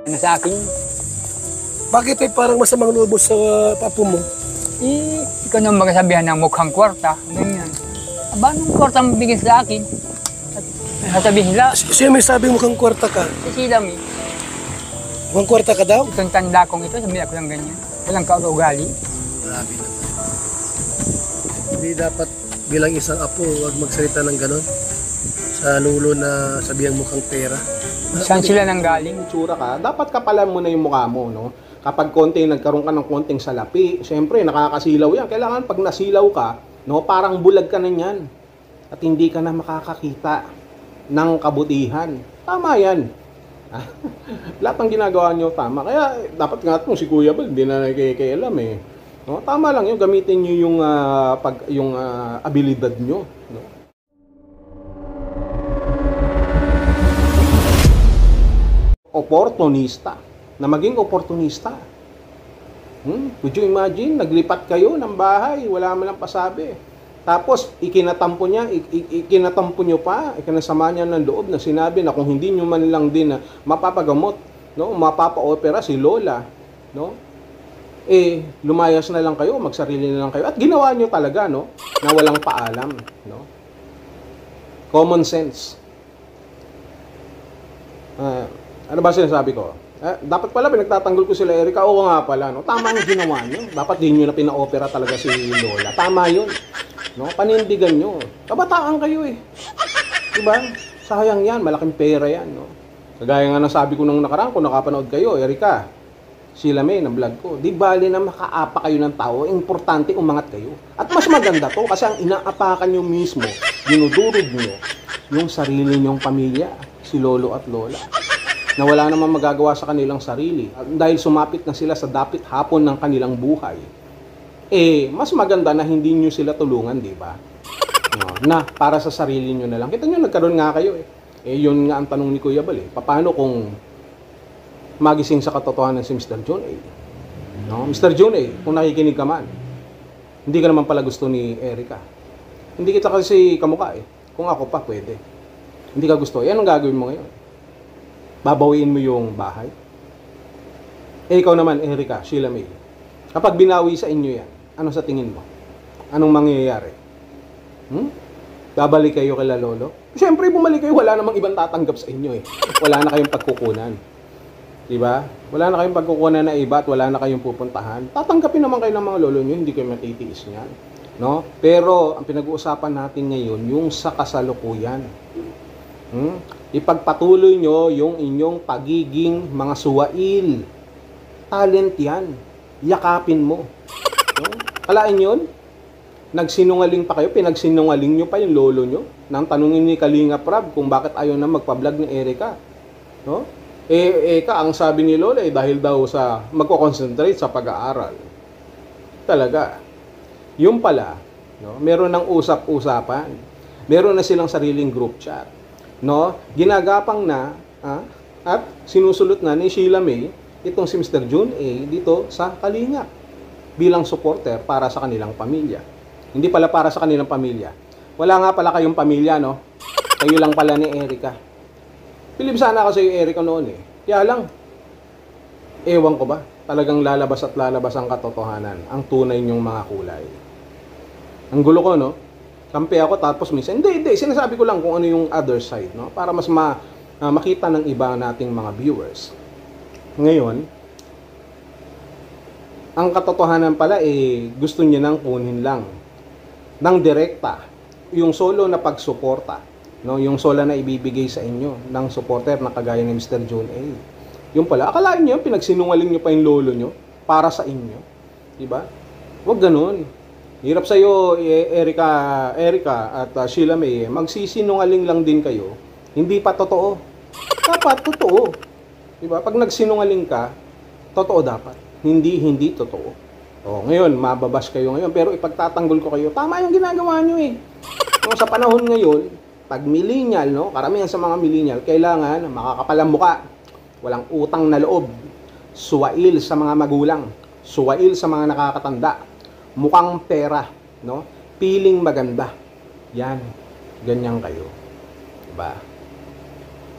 Ano sa akin? Bakit ay parang masamang loob mo sa papo mo? Ikaw nang magsasabihan ng mukhang kwarta. Ganyan. Aba, anong kwarta mo bigyan sa akin? At sasabihin nila, Sino may sabi mukhang kwarta ka? si Silam eh. Mukhang kwarta ka daw? Itong tanda kong ito, sabihin ako ng ganyan. Walang kaugali. Grabe naman. Hindi dapat bilang isang apo, huwag magsalita ng ganon. Sa lulo na sabihang mukhang pera. Saan sila nang galing? Itsura ka, dapat kapalan mo na yung mukha mo, no? Kapag nagkaroon ka ng konting salapi, syempre nakakasilaw yan. Kailangan pag nasilaw ka, no, parang bulag ka na yan. At hindi ka na makakakita ng kabutihan. Tama yan. Lahat ng ginagawa nyo, tama. Kaya dapat nga itong si Kuya Bal, hindi na nakikialam eh. No? Tama lang yun, gamitin nyo yung abilidad nyo. No? Oportunista. Na maging oportunista. Would you imagine? Naglipat kayo ng bahay, wala man lang pasabi. Tapos, ikinatampo nyo pa, ikinasama niya ng loob na sinabi na kung hindi nyo man lang din na mapapagamot, no? Mapapa-opera si Lola, no? Lumayas na lang kayo, magsarili na lang kayo. At ginawa nyo talaga, no? Na walang paalam, no? Common sense. Ano ba sinasabi ko? Dapat pala pinagtatanggol ko sila Erica. Oo nga pala, no? Tama ang ginawa nyo. Dapat din nyo na pina-opera talaga si Lola. Tama yun. No? Panindigan nyo. Kabataan kayo eh. Diba? Sayang yan. Malaking pera yan. No? Kagaya nga nasabi ko nung nakaraan, kung nakapanood kayo, Erica, sila May ng vlog ko. Di bali na makaapa kayo ng tao. Importante umangat kayo. At mas maganda to kasi ang inaapakan nyo mismo, dinudurog nyo yung sarili nyong pamilya, si Lolo at Lola. Na wala namang magagawa sa kanilang sarili. Dahil sumapit na sila sa dapit hapon ng kanilang buhay. Mas maganda na hindi nyo sila tulungan, di ba? No, na para sa sarili nyo na lang. Kita nyo, nagkaroon nga kayo eh. Yun nga ang tanong ni Kuya Bal eh. Paano kung magising sa katotohanan si Mr. John A? No? Mr. John A, kung nakikinig ka man, hindi ka naman pala gusto ni Erica. Hindi kita kasi kamukha eh. Kung ako pa, pwede. Hindi ka gusto. Yan ang gagawin mo ngayon. Babawiin mo yung bahay. Ikaw naman, Erica, Sheila May. Kapag binawi sa inyo yan, ano sa tingin mo? Anong mangyayari? Babalik kayo kay Lolo? Siyempre, bumalik kayo. Wala namang ibang tatanggap sa inyo eh. Wala na kayong pagkukunan. Diba? Wala na kayong pagkukunan na iba at wala na kayong pupuntahan. Tatanggapin naman kayo ng mga lolo nyo. Hindi kayo matitiis niyan. No? Pero, ang pinag-uusapan natin ngayon, yung sa kasalukuyan. Ipagpatuloy nyo yung inyong pagiging mga suwail. Talent yan. Yakapin mo. No? Kalain yun? Nagsinungaling pa kayo, pinagsinungaling nyo pa yung lolo nyo. Nang tanungin ni Kalinga Prab kung bakit ayaw na magpa-vlog ni Erica. No? Ang sabi ni Lola dahil daw sa magko-concentrate sa pag-aaral. Talaga. Yung pala, no? Meron ng usap-usapan. Meron na silang sariling group chat. No, ginagapang na at sinusulot na ni Sheila May itong si Mr. June A dito sa Kalinga bilang supporter para sa kanilang pamilya. Hindi pala para sa kanilang pamilya. Wala nga pala kayong pamilya, no? Kayo lang pala ni Erica. Pilip sana ako sa iyo, Erica, noon eh. Kaya lang, ewan ko ba, talagang lalabas at lalabas ang katotohanan, ang tunay niyong mga kulay. Ang gulo ko, no? Kampi ako tapos minsan, hindi, sinasabi ko lang kung ano yung other side, no? Para mas makita ng iba nating mga viewers. Ngayon, ang katotohanan pala gusto niya nang kunin lang ng direkta yung solo na pagsuporta, no? Yung solo na ibibigay sa inyo ng supporter na kagaya ni Mr. John A. Yung pala, akalain niyo pinagsinungaling niyo pa yung lolo niyo para sa inyo, di ba? Huwag ganoon. Hirap sa iyo, Erica at Sheila May, magsisinungaling lang din kayo. Hindi pa totoo. Dapat totoo. Diba? Pag nagsinungaling ka, totoo dapat. Hindi totoo. Ngayon, mababash kayo ngayon, pero ipagtatanggol ko kayo. Tama yung ginagawa nyo eh. Sa panahon ngayon, pag millennial, no? Karamihan sa mga millennial, kailangan makakapalang muka. Walang utang na loob. Suwail sa mga magulang. Suwail sa mga nakakatanda. Mukhang pera, no? Piling maganda. Yan. Ganyan kayo. Diba?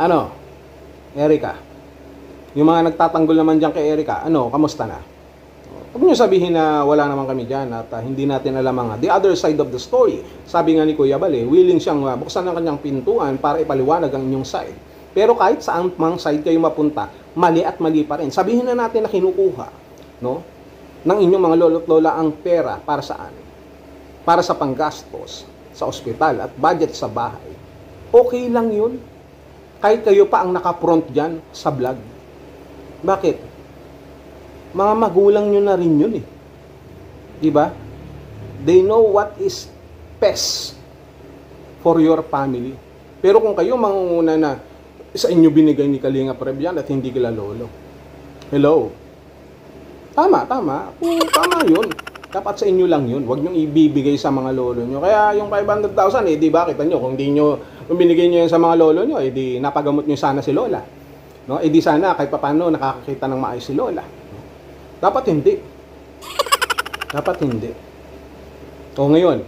Ano? Erica, Yung mga nagtatanggol naman dyan kay Erica, ano, kamusta na? Huwag niyo sabihin na wala naman kami dyan at hindi natin alam ang the other side of the story. Sabi nga ni Kuya Bal, willing siyang buksan ang kanyang pintuan para ipaliwanag ang inyong side. Pero kahit saan mang side kayo mapunta, mali at mali pa rin. Sabihin na natin na kinukuha, no, ng inyong mga lolo't lola ang pera para saan? Para sa panggastos, sa ospital at budget sa bahay. Okay lang yun. Kahit kayo pa ang nakapront dyan sa vlog. Bakit? Mga magulang nyo na rin yun eh. Diba? They know what is best for your family. Pero kung kayo mangunguna na sa inyo binigay ni Kalinga Preb yan at hindi kila lolo. Hello? Tama. Tama yun. Dapat sa inyo lang yun. Huwag nyo ibibigay sa mga lolo nyo. Kaya yung 500,000 di ba? Kita nyo, kung binigay nyo yan sa mga lolo nyo, di napagamot nyo sana si lola. No? Di sana kahit paano nakakakita ng maayos si lola. Dapat hindi. O ngayon,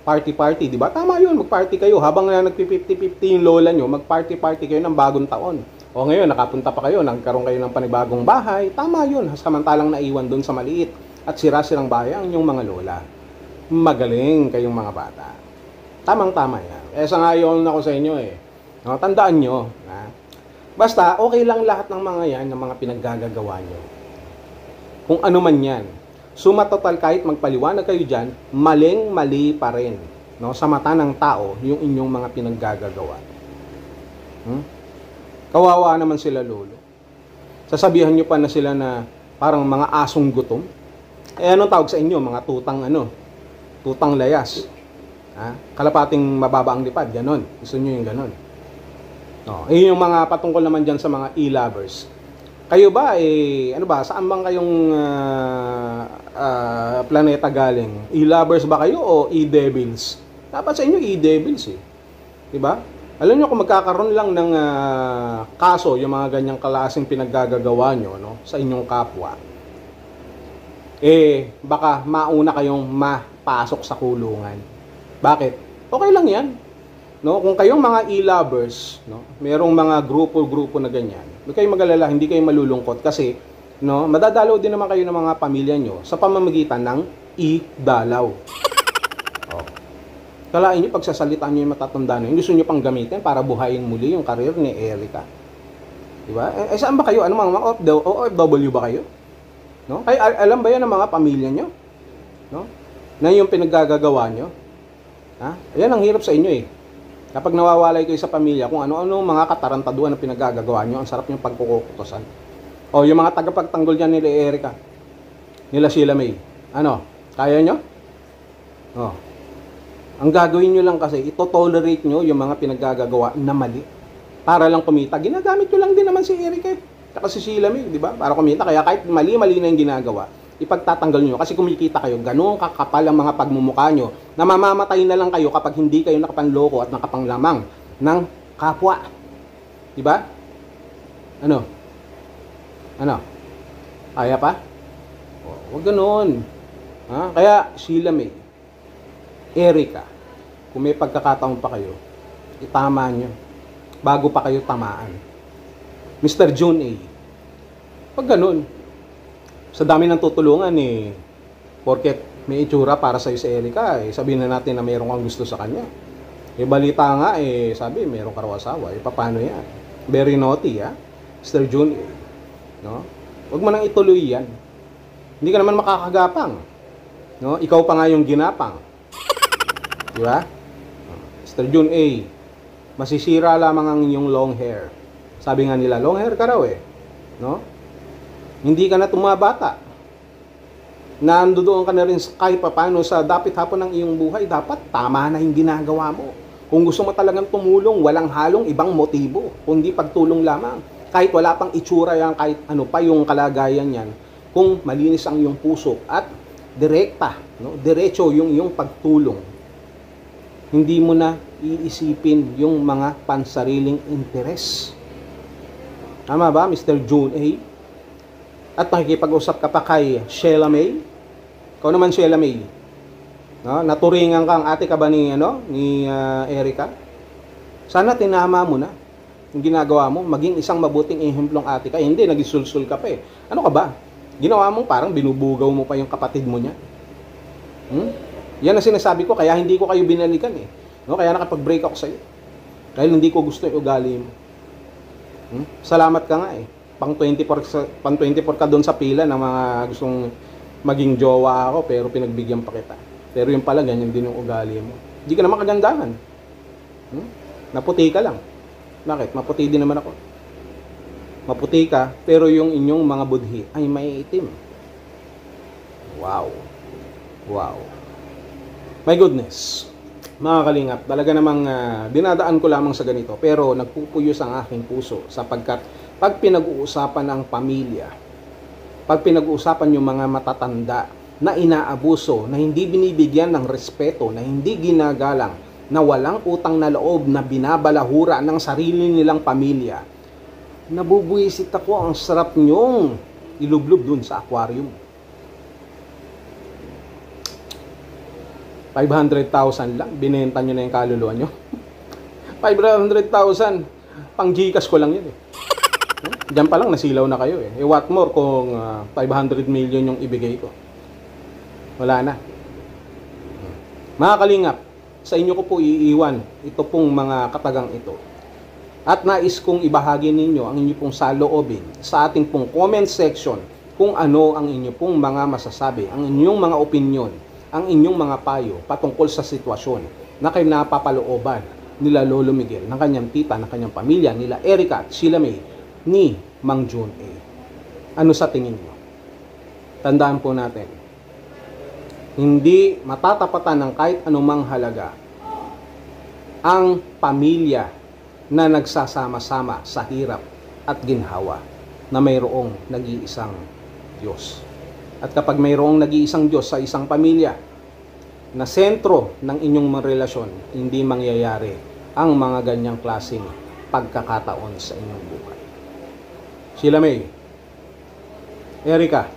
party, di ba? Tama yun, mag-party kayo. Habang nagpi-50-50 yung lola nyo, mag-party kayo ng bagong taon. O ngayon, nakapunta pa kayo, nagkaroon kayo ng panibagong bahay. Tama yun, samantalang naiwan dun sa maliit at sira-sirang bahay ang inyong mga lola. Magaling kayong mga bata. Tamang-tama yan. Sangayon ako sa inyo eh. No, tandaan nyo. Basta, okay lang lahat ng mga yan, ng mga pinaggagawa nyo. Kung ano man yan. Suma total, kahit magpaliwanag kayo dyan, maling-mali pa rin. No? Sa mata ng tao, yung inyong mga pinaggagawa. Kawawa naman sila lolo. Sasabihan nyo pa na sila na parang mga asong gutom. Anong tawag sa inyo? Mga tutang layas. Kalapating mababa ang lipad, ganon. Gusto nyo yung ganon. No, yung mga patungkol naman dyan sa mga e-lovers. Kayo ba, saan bang kayong planeta galing? E-lovers ba kayo o e-devils? Dapat sa inyo e-devils eh. Diba? Alam nyo kung magkakaroon lang ng kaso, yung mga ganyang klaseng pinaggagawa nyo, no, sa inyong kapwa, baka mauna kayong mapasok sa kulungan. Bakit? Okay lang yan. No, kung kayong mga e-lovers, no, merong mga grupo na ganyan, huwag kayong mag-alala, hindi kayo malulungkot kasi no, madadalaw din naman kayo ng mga pamilya nyo sa pamamagitan ng e-dalaw. Kalain nyo, pagsasalitaan nyo yung matatanda nyo, gusto nyo pang gamitin para buhayin muli yung karir ni Erica. Diba? Saan ba kayo? Ano mga OFW ba kayo? No? Kaya alam ba yan ng mga pamilya nyo? No? Na yung pinaggagawa nyo? Ayan ang hirap sa inyo eh. Kapag nawawalay kayo sa pamilya, kung ano-ano mga katarantaduan na pinagagagawa nyo, ang sarap yung pagkukutosan. O, yung mga tagapagtanggol dyan nila Erica, nila Sheila May. Ano? Kaya nyo? O. Ang gagawin nyo lang kasi, ito-tolerate nyo yung mga pinagagagawa na mali. Para lang kumita. Ginagamit nyo lang din naman si Erica eh. Saka si Sheila May, di ba? Para kumita. Kaya kahit mali-mali na yung ginagawa, ipagtatanggal nyo. Kasi kumikita kayo, ganun kakapal ang mga pagmumukha nyo, na mamamatay na lang kayo kapag hindi kayo nakapanloko at nakapanglamang ng kapwa. Diba? Ano? Kaya pa? Huwag ganun. Kaya, Sheila May, Erica, kung may pagkakataon pa kayo, itama nyo. Bago pa kayo tamaan. Mr. June A. Huwag ganun. Sa dami ng tutulungan porket may itsura para sa si Erica, sabihin na natin na mayroon kang gusto sa kanya. Balita nga, sabi, mayroon ka raw asawa. Paano yan? Very naughty, Mr. June A. No? Huwag mo nang ituloy yan. Hindi ka naman makakagapang. No? Ikaw pa nga yung ginapang. Di ba? Mr. June A, masisira lamang ang inyong long hair. Sabi nga nila, long hair ka raw no? Hindi ka na tumabata. Nandoon ka na rin kahit paano sa dapit hapon ng iyong buhay. Dapat tama na yung ginagawa mo. Kung gusto mo talagang tumulong, walang halong ibang motibo, kundi pagtulong lamang. Kahit wala pang itsura yan, kahit ano pa yung kalagayan yan, kung malinis ang iyong puso at direkta, no? Diretso yung iyong pagtulong, hindi mo na iisipin yung mga pansariling interes. Tama ba, Mr. June A? At nakikipag-usap ka pa kay Sheila May. Ikaw naman, Sheila May. No? Naturingan kang ate ka ba ni Erica? Sana tinama mo na. yung ginagawa mo, maging isang mabuting ehemplong ate ka. Hindi, nagisulsul ka pa eh. Ano ka ba? Ginawa mo parang binubugaw mo pa yung kapatid mo niya. Yan ang sinasabi ko, kaya hindi ko kayo binalikan eh. No? Kaya nakapag-break ako sa'yo. Dahil hindi ko gusto yung ugali mo. Salamat ka nga eh. Pang 24 ka doon sa pila ng mga gustong maging jowa ako, pero pinagbigyan pa kita. Pero yung pala, ganyan din yung ugali mo. Hindi ka naman kagandahan. Naputi ka lang. Bakit? Maputi din naman ako. Maputi ka, pero yung inyong mga budhi ay may itim. Wow. Wow. My goodness. Mga kalingap, talaga namang dinadaan ko lamang sa ganito, pero nagpupuyos ang aking puso sapagkat pag pinag-uusapan ang pamilya, pag pinag-uusapan yung mga matatanda na inaabuso, na hindi binibigyan ng respeto, na hindi ginagalang, na walang utang na loob, na binabalahura ng sarili nilang pamilya, nabubuisit ako, ang sarap nyong ilublob dun sa aquarium. 500,000 lang, binenta nyo na yung kaluluwa nyo. 500,000, pang Gcash ko lang yun eh. Diyan pa lang nasilaw na kayo eh. What more kung 500 million yung ibigay ko. Wala na. Mga kalingap, sa inyo ko po iiwan ito pong mga katagang ito. At nais kong ibahagi ninyo ang inyo pong saloobin sa ating pong comment section kung ano ang inyo pong mga masasabi, ang inyong mga opinion, ang inyong mga payo patungkol sa sitwasyon na kayo napapalooban nila Lolo Miguel, ng kanyang tita, ng kanyang pamilya, nila Erica at Sheila May, ni Mang June A. Ano sa tingin mo? Tandaan po natin, hindi matatapatan ng kahit anumang halaga ang pamilya na nagsasama-sama sa hirap at ginhawa na mayroong nag-iisang Diyos. At kapag mayroong nag-iisang Diyos sa isang pamilya na sentro ng inyong mga relasyon, hindi mangyayari ang mga ganyang klaseng pagkakataon sa inyong buhay. Sheila May, Erica,